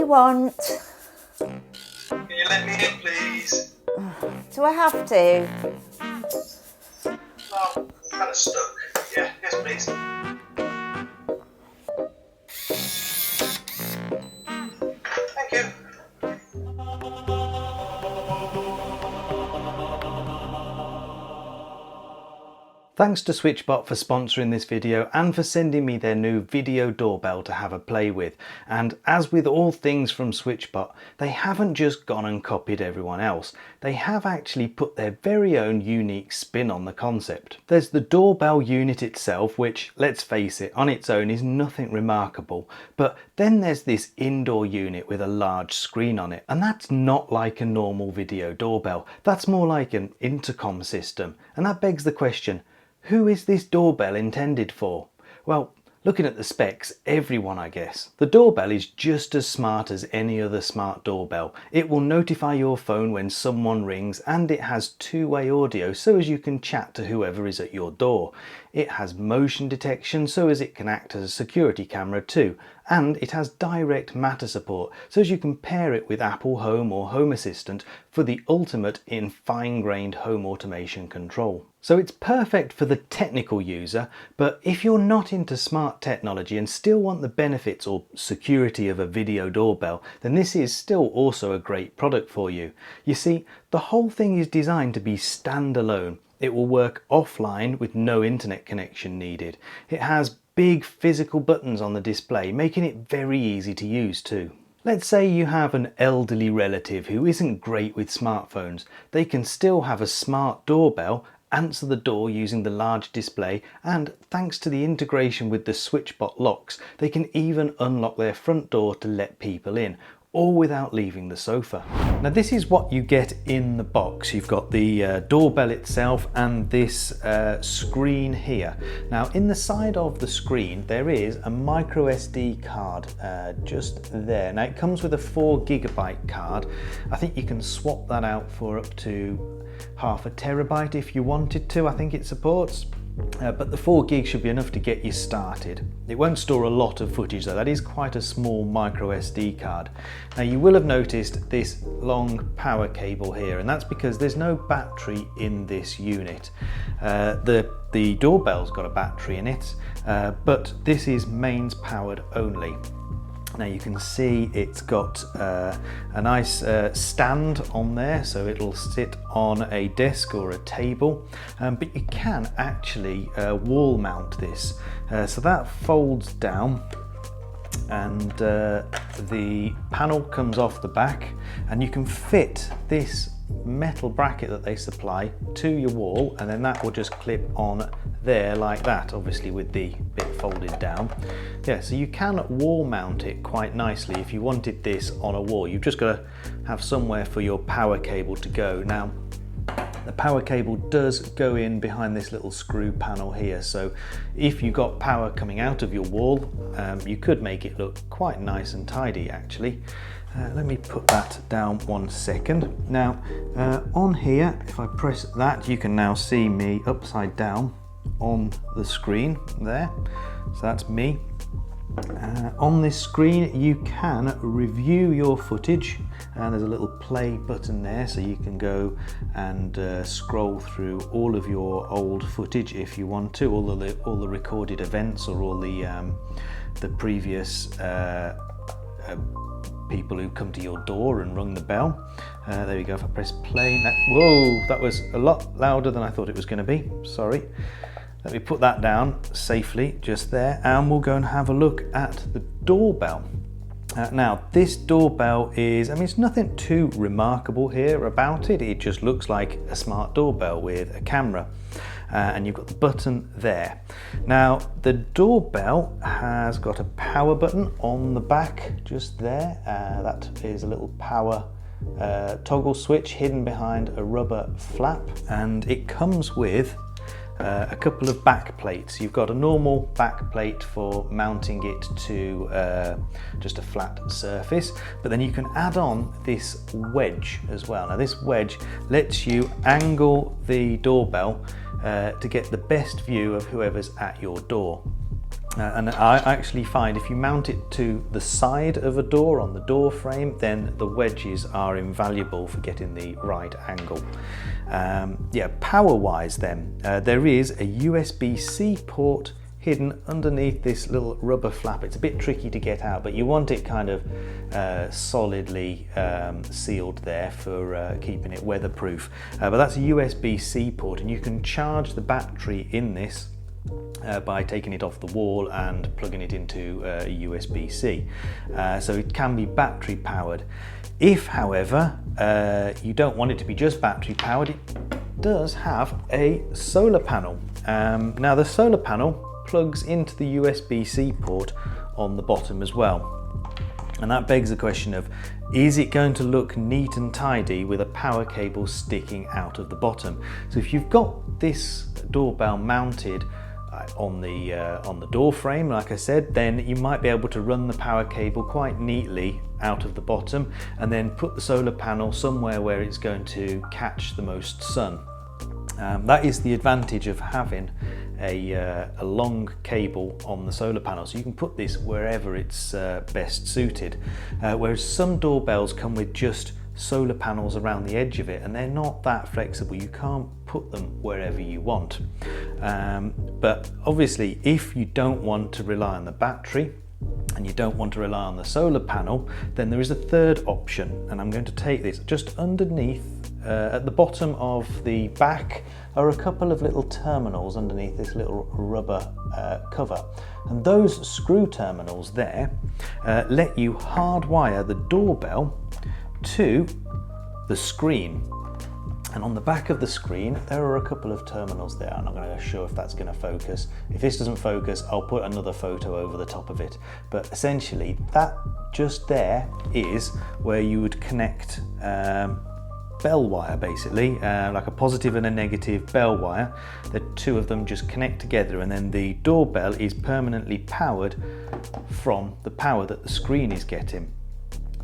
you want? Can you let me in, please? Do I have to? Well, I'm kind of stuck. Yeah, yes, please. Thank you. Thanks to SwitchBot for sponsoring this video and for sending me their new video doorbell to have a play with. And as with all things from SwitchBot, they haven't just gone and copied everyone else. They have actually put their very own unique spin on the concept. There's the doorbell unit itself, which, let's face it, on its own is nothing remarkable. But then there's this indoor unit with a large screen on it. And that's not like a normal video doorbell. That's more like an intercom system. And that begs the question, who is this doorbell intended for? Well, looking at the specs, everyone, I guess. The doorbell is just as smart as any other smart doorbell. It will notify your phone when someone rings, and it has two-way audio so as you can chat to whoever is at your door. It has motion detection so as it can act as a security camera too, and it has direct Matter support so as you can pair it with Apple Home or Home Assistant for the ultimate in fine-grained home automation control. So it's perfect for the technical user, but if you're not into smart technology and still want the benefits or security of a video doorbell, then this is still also a great product for you. You see, the whole thing is designed to be standalone. It will work offline with no internet connection needed. It has big physical buttons on the display, making it very easy to use too. Let's say you have an elderly relative who isn't great with smartphones. They can still have a smart doorbell, answer the door using the large display, and thanks to the integration with the SwitchBot locks, they can even unlock their front door to let people in, all without leaving the sofa. Now this is what you get in the box. You've got the doorbell itself and this screen here. Now in the side of the screen there is a micro SD card just there. Now it comes with a 4GB card. I think you can swap that out for up to half a terabyte if you wanted to. I think it supports. But the 4GB should be enough to get you started. It won't store a lot of footage though. That is quite a small micro SD card. Now you will have noticed this long power cable here, and that's because there's no battery in this unit. The doorbell's got a battery in it, but this is mains powered only. Now you can see it's got a nice stand on there, so it'll sit on a desk or a table, but you can actually wall mount this. So that folds down, and the panel comes off the back, and you can fit this metal bracket that they supply to your wall, and then that will just clip on there like that, obviously with the bit folded down. Yeah, so you can wall mount it quite nicely if you wanted this on a wall. You've just got to have somewhere for your power cable to go. Now the power cable does go in behind this little screw panel here, so if you got power coming out of your wall, you could make it look quite nice and tidy actually. Let me put that down 1 second. Now on here, if I press that, you can now see me upside down on the screen there. So that's me. On this screen you can review your footage, and there's a little play button there, so you can go and scroll through all of your old footage if you want to, all the recorded events or all the previous people who come to your door and rung the bell. There we go. If I press play, whoa, that was a lot louder than I thought it was going to be. Sorry. Let me put that down safely just there, and we'll go and have a look at the doorbell. Now this doorbell is, I mean, it's nothing too remarkable here about it. It just looks like a smart doorbell with a camera. And you've got the button there. Now the doorbell has got a power button on the back just there. That is a little power toggle switch hidden behind a rubber flap, and it comes with a couple of back plates. You've got a normal back plate for mounting it to just a flat surface, but then you can add on this wedge as well. Now this wedge lets you angle the doorbell to get the best view of whoever's at your door. And I actually find if you mount it to the side of a door on the door frame, then the wedges are invaluable for getting the right angle. Yeah, power wise then, there is a USB-C port hidden underneath this little rubber flap. It's a bit tricky to get out, but you want it kind of solidly sealed there for keeping it weatherproof. But that's a USB-C port, and you can charge the battery in this by taking it off the wall and plugging it into USB-C. So it can be battery powered. If, however, you don't want it to be just battery powered, it does have a solar panel. Now the solar panel plugs into the USB-C port on the bottom as well. And that begs the question of, is it going to look neat and tidy with a power cable sticking out of the bottom? So if you've got this doorbell mounted on the door frame, like I said, then you might be able to run the power cable quite neatly out of the bottom and then put the solar panel somewhere where it's going to catch the most sun. That is the advantage of having a long cable on the solar panel, so you can put this wherever it's best suited, whereas some doorbells come with just solar panels around the edge of it and they're not that flexible. You can't put them wherever you want. But obviously if you don't want to rely on the battery and you don't want to rely on the solar panel, then there is a third option, and I'm going to take this just underneath. At the bottom of the back are a couple of little terminals underneath this little rubber cover, and those screw terminals there let you hardwire the doorbell to the screen. And on the back of the screen there are a couple of terminals there. I'm not going to show if that's going to focus. If this doesn't focus, I'll put another photo over the top of it. But essentially that just there is where you would connect bell wire, basically, like a positive and a negative bell wire. The two of them just connect together, and then the doorbell is permanently powered from the power that the screen is getting.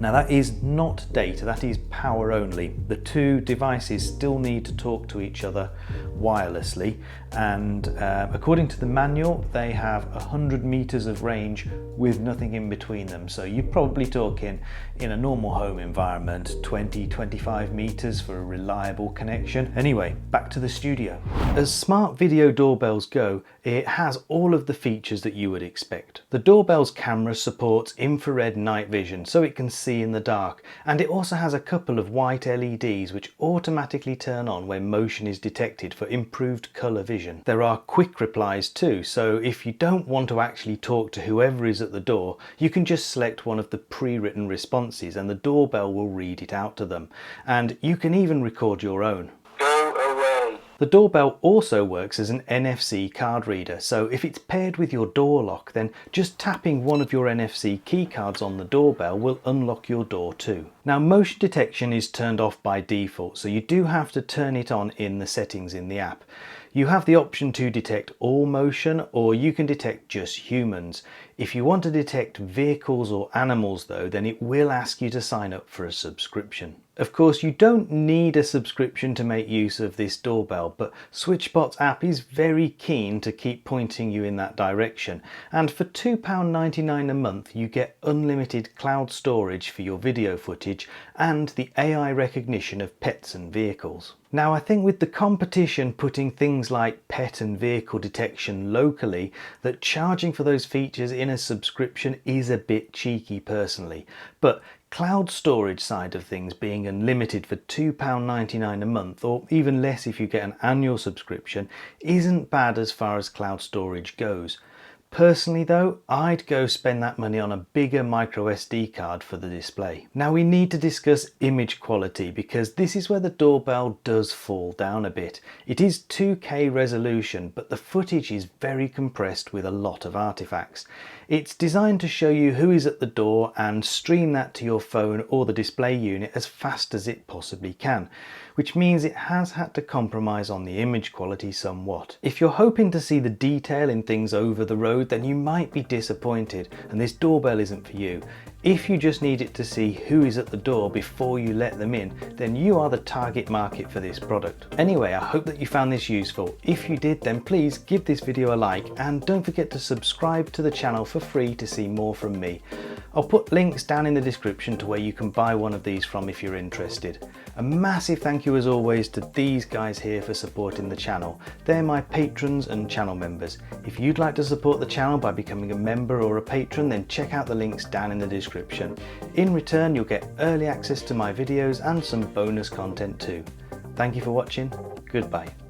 Now that is not data, that is power only. The two devices still need to talk to each other wirelessly, and according to the manual they have 100 meters of range with nothing in between them. So you're probably talking, in a normal home environment, 20-25 meters for a reliable connection. Anyway, back to the studio. As smart video doorbells go, it has all of the features that you would expect. The doorbell's camera supports infrared night vision, so it can see in the dark, and it also has a couple of white LEDs which automatically turn on when motion is detected for improved colour vision. There are quick replies too, so if you don't want to actually talk to whoever is at the door, you can just select one of the pre-written responses and the doorbell will read it out to them. And you can even record your own. The doorbell also works as an NFC card reader, so if it's paired with your door lock, then just tapping one of your NFC keycards on the doorbell will unlock your door too. Now motion detection is turned off by default, so you do have to turn it on in the settings in the app. You have the option to detect all motion, or you can detect just humans. If you want to detect vehicles or animals though, then it will ask you to sign up for a subscription. Of course, you don't need a subscription to make use of this doorbell, but SwitchBot's app is very keen to keep pointing you in that direction. And for £2.99 a month, you get unlimited cloud storage for your video footage and the AI recognition of pets and vehicles. Now, I think with the competition putting things like pet and vehicle detection locally, that charging for those features in a subscription is a bit cheeky personally. But cloud storage side of things being unlimited for £2.99 a month, or even less if you get an annual subscription, isn't bad as far as cloud storage goes. Personally though, I'd go spend that money on a bigger micro SD card for the display. Now we need to discuss image quality, because this is where the doorbell does fall down a bit. It is 2K resolution, but the footage is very compressed with a lot of artifacts. It's designed to show you who is at the door and stream that to your phone or the display unit as fast as it possibly can, which means it has had to compromise on the image quality somewhat. If you're hoping to see the detail in things over the road, then you might be disappointed and this doorbell isn't for you. If you just need it to see who is at the door before you let them in, then you are the target market for this product. Anyway, I hope that you found this useful. If you did, then please give this video a like and don't forget to subscribe to the channel for free to see more from me. I'll put links down in the description to where you can buy one of these from if you're interested. A massive thank you as always to these guys here for supporting the channel. They're my patrons and channel members. If you'd like to support the channel by becoming a member or a patron, then check out the links down in the description. In return, you'll get early access to my videos and some bonus content too. Thank you for watching. Goodbye.